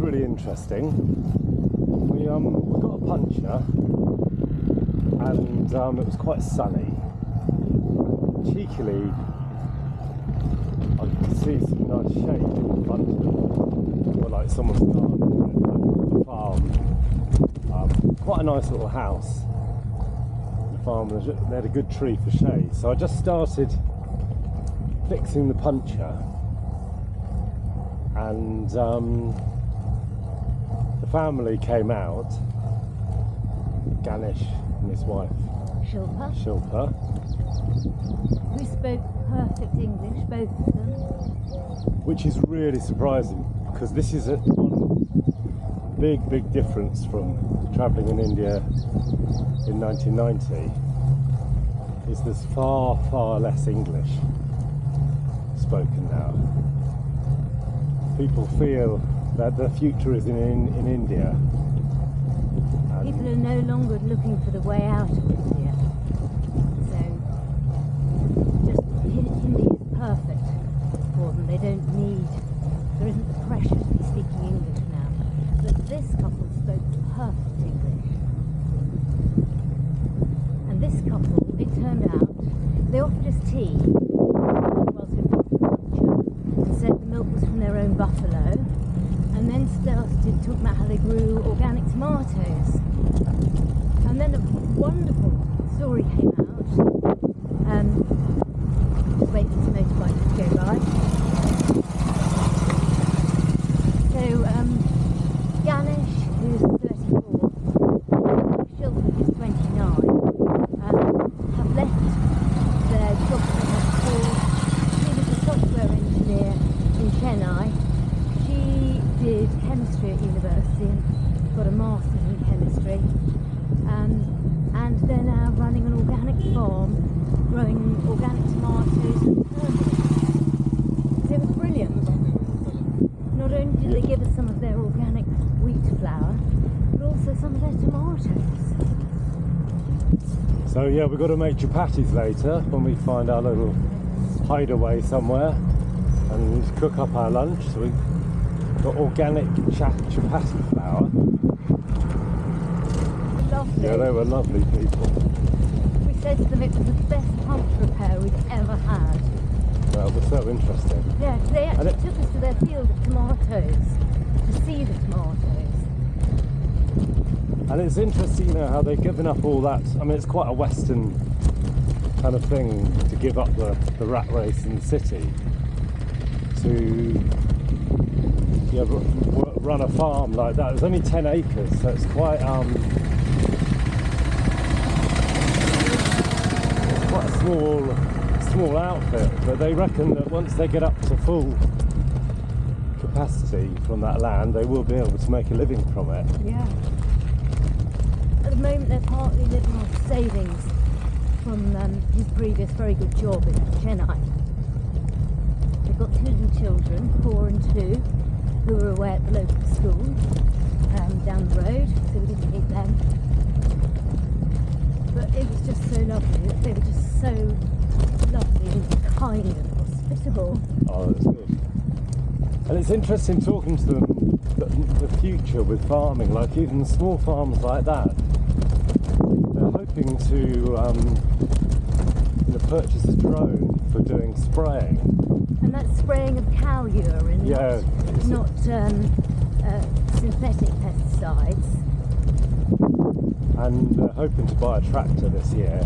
really interesting. We got a puncher, and it was quite sunny. Cheekily, I could see some nice shade in front of them, or like someone's garden, like a farm. Quite a nice little house. The farm, they had a good tree for shade. So I just started fixing the puncher, and the family came out, Ganesh and his wife Shilpa, who spoke perfect English, both of them. Which is really surprising, because this is one big difference from travelling in India in 1990, is there's far less English spoken now. People feel that the future is in India. People are no longer looking for the way out of India. So, just Hindi is perfect for them. They don't need, there isn't the pressure to be speaking English now. But this couple spoke perfect English. And this couple, it turned out, they offered us tea whilst we fixed the puncher, and said the milk was from their own buffalo, and then started talking about how they grew organic tomatoes. And then a wonderful story came out. Just wait for this motorbike to go by. So Ganesh, who's 34, Shilpa, who's 29, have left their jobs they had before. She was a software engineer in Chennai. She did chemistry at university and got a master's in chemistry. And they're now running an organic farm, growing organic tomatoes and turnips. They were brilliant. Not only did they give us some of their organic wheat flour, but also some of their tomatoes. So yeah, we've got to make chapatis later when we find our little hideaway somewhere and cook up our lunch. So we've got organic chapati flour. Lovely. Yeah, they were lovely people. We said to them it was the best punch repair we'd ever had. Well, it was so interesting. Yeah, they actually took us to their field of tomatoes to see the tomatoes. And it's interesting, you know, how they've given up all that. I mean, it's quite a Western kind of thing to give up the rat race in the city to run a farm like that. It was only 10 acres, so it's quite a small outfit, but they reckon that once they get up to full capacity from that land, they will be able to make a living from it. Yeah. At the moment, they're partly living off savings from his previous very good job in Chennai. They've got 2 little children, 4 and 2, who are away at the local school down the road, so we didn't meet them. But it was just so lovely. They were just so lovely and kind and hospitable. Oh, that's good. And it's interesting talking to them, the future with farming, like even small farms like that. They're hoping to purchase a drone for doing spraying. And that's spraying of cow urine, not synthetic pesticides. And they're hoping to buy a tractor this year.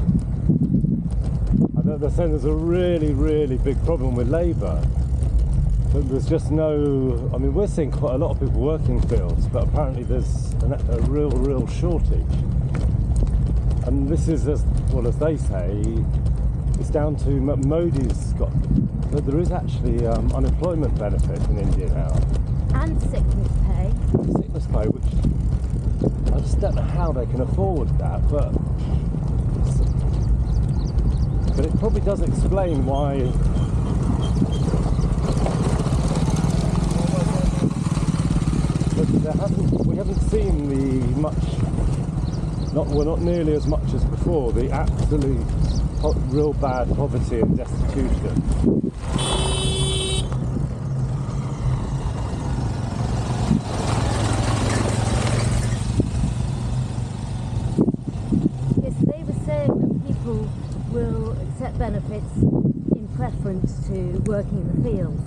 And they're saying there's a really big problem with labour. But there's just no, I mean, we're seeing quite a lot of people working fields, but apparently there's a real shortage. And this is, as well as they say, it's down to Modi's got, but there is actually unemployment benefit in India now. And sickness pay. Sickness pay, which I just don't know how they can afford that, but it probably does explain why we haven't seen the not nearly as much as before, the absolute real bad poverty and destitution. different to working in the fields,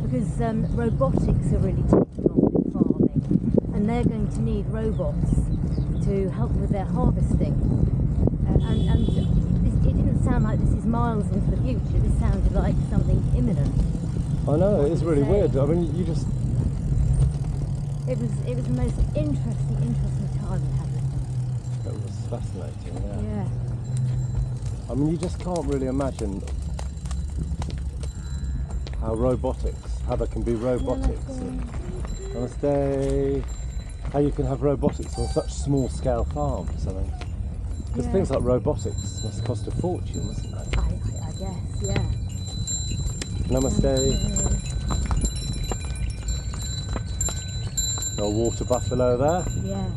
because robotics are really taking off in farming, and they're going to need robots to help with their harvesting. And it didn't sound like this is miles into the future. This sounded like something imminent. I know, it is really weird. I mean, you just... It was the most interesting time we had with them. It was fascinating, yeah. Yeah. I mean, you just can't really imagine how there can be robotics. Namaste. How you can have robotics on such small scale farms, I mean. Because things like robotics must cost a fortune, mustn't they? I guess, yeah. Namaste. A water buffalo there. Yeah.